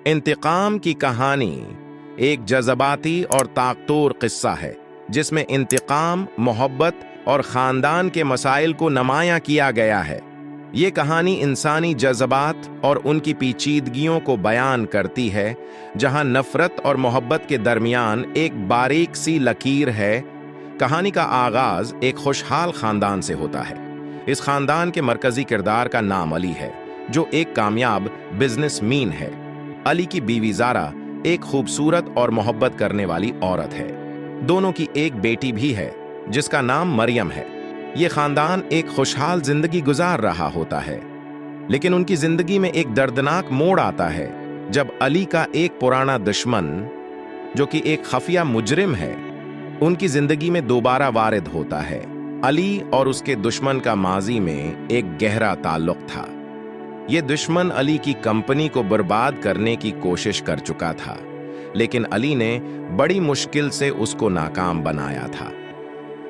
इंतकाम की कहानी एक जज्बाती और ताकतोर किस्सा है जिसमें इंतकाम, मोहब्बत और ख़ानदान के मसाइल को नुमायां किया गया है। ये कहानी इंसानी जज्बात और उनकी पेचीदगियों को बयान करती है, जहां नफ़रत और मोहब्बत के दरमियान एक बारीक सी लकीर है। कहानी का आगाज़ एक खुशहाल ख़ानदान से होता है। इस ख़ानदान के मरकज़ी किरदार का नाम अली है, जो एक कामयाब बिजनेसमैन है। अली की बीवी ज़ारा एक खूबसूरत और मोहब्बत करने वाली औरत है। दोनों की एक बेटी भी है जिसका नाम मरियम है। ये खानदान एक खुशहाल जिंदगी गुजार रहा होता है, लेकिन उनकी जिंदगी में एक दर्दनाक मोड़ आता है जब अली का एक पुराना दुश्मन, जो कि एक खफिया मुजरिम है, उनकी जिंदगी में दोबारा वारिद होता है। अली और उसके दुश्मन का माजी में एक गहरा ताल्लुक था। ये दुश्मन अली की कंपनी को बर्बाद करने की कोशिश कर चुका था, लेकिन अली ने बड़ी मुश्किल से उसको नाकाम बनाया था।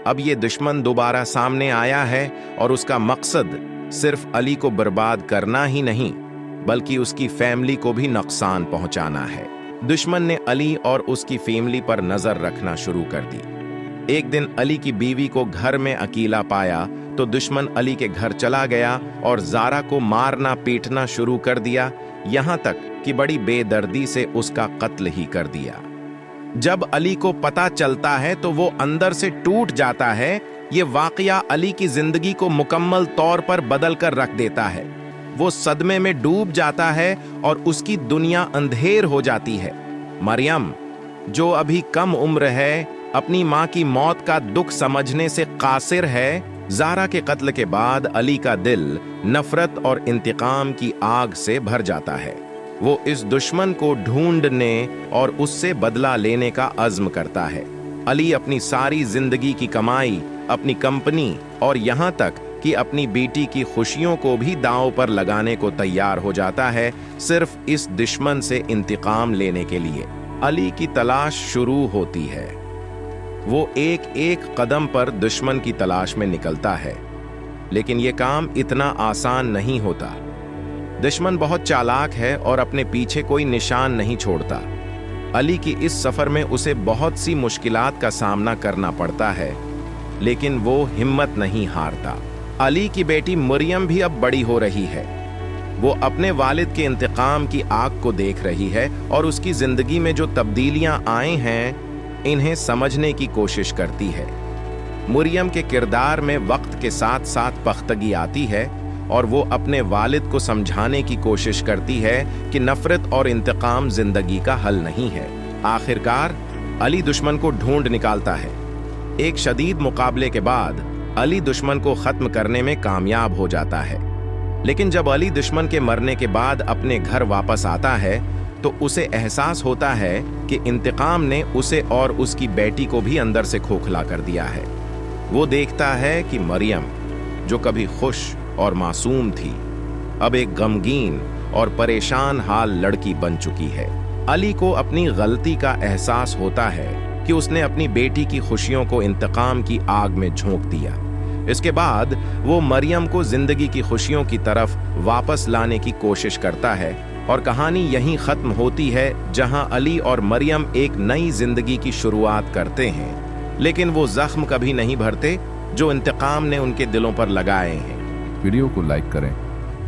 अब ये दुश्मन दोबारा सामने आया है और उसका मकसद सिर्फ अली को बर्बाद करना ही नहीं, बल्कि उसकी फैमिली को भी नुकसान पहुंचाना है। दुश्मन ने अली और उसकी फैमिली पर नजर रखना शुरू कर दी। एक दिन अली की बीवी को घर में अकेला पाया तो दुश्मन अली के घर चला गया और ज़ारा को मारना पीटना शुरू कर दिया, यहाँ तक कि बड़ी बेदर्दी से उसका कत्ल ही कर दिया। जब अली को पता चलता है तो वो अंदर से टूट जाता है। ये वाकया अली की जिंदगी को मुकम्मल तौर पर बदल कर रख देता है। वो सदमे में डूब जाता है और उसकी दुनिया अंधेर हो जाती है। मरियम, जो अभी कम उम्र है, अपनी माँ की मौत का दुख समझने से कासिर है। ज़ारा के कत्ल के बाद अली का दिल नफरत और इंतकाम की आग से भर जाता है। वो इस दुश्मन को ढूंढने और उससे बदला लेने का अज़्म करता है। अली अपनी सारी जिंदगी की कमाई, अपनी कंपनी और यहाँ तक कि अपनी बेटी की खुशियों को भी दांव पर लगाने को तैयार हो जाता है, सिर्फ इस दुश्मन से इंतकाम लेने के लिए। अली की तलाश शुरू होती है। वो एक एक कदम पर दुश्मन की तलाश में निकलता है, लेकिन ये काम इतना आसान नहीं होता। दुश्मन बहुत चालाक है और अपने पीछे कोई निशान नहीं छोड़ता। अली की इस सफर में उसे बहुत सी मुश्किलात का सामना करना पड़ता है, लेकिन वो हिम्मत नहीं हारता। अली की बेटी मरियम भी अब बड़ी हो रही है। वो अपने वालिद के इंतकाम की आग को देख रही है और उसकी जिंदगी में जो तब्दीलियां आई हैं, इन्हें समझने की कोशिश करती है। मरियम के किरदार में वक्त के साथ साथ पख्तगी आती है और वो अपने वालिद को समझाने की कोशिश करती है कि नफरत और इंतकाम जिंदगी का हल नहीं है। आखिरकार अली दुश्मन को ढूंढ निकालता है। एक शदीद मुकाबले के बाद अली दुश्मन को खत्म करने में कामयाब हो जाता है, लेकिन जब अली दुश्मन के मरने के बाद अपने घर वापस आता है तो उसे एहसास होता है कि इंतकाम ने उसे और उसकी बेटी को भी अंदर से खोखला कर दिया है। वो देखता है कि मरियम, जो कभी खुश और मासूम थी, अब एक गमगीन और परेशान हाल लड़की बन चुकी है। अली को अपनी गलती का एहसास होता है कि उसने अपनी बेटी की खुशियों को इंतकाम की आग में झोंक दिया। इसके बाद वो मरियम को जिंदगी की खुशियों की तरफ वापस लाने की कोशिश करता है और कहानी यहीं खत्म होती है, जहां अली और मरियम एक नई जिंदगी की शुरुआत करते हैं, लेकिन वो जख्म कभी नहीं भरते जो इंतकाम ने उनके दिलों पर लगाए हैं। वीडियो को लाइक करें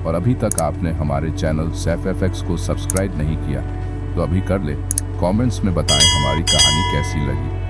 और अभी तक आपने हमारे चैनल सैफ एफएक्स को सब्सक्राइब नहीं किया तो अभी कर ले। कमेंट्स में बताएं हमारी कहानी कैसी लगी।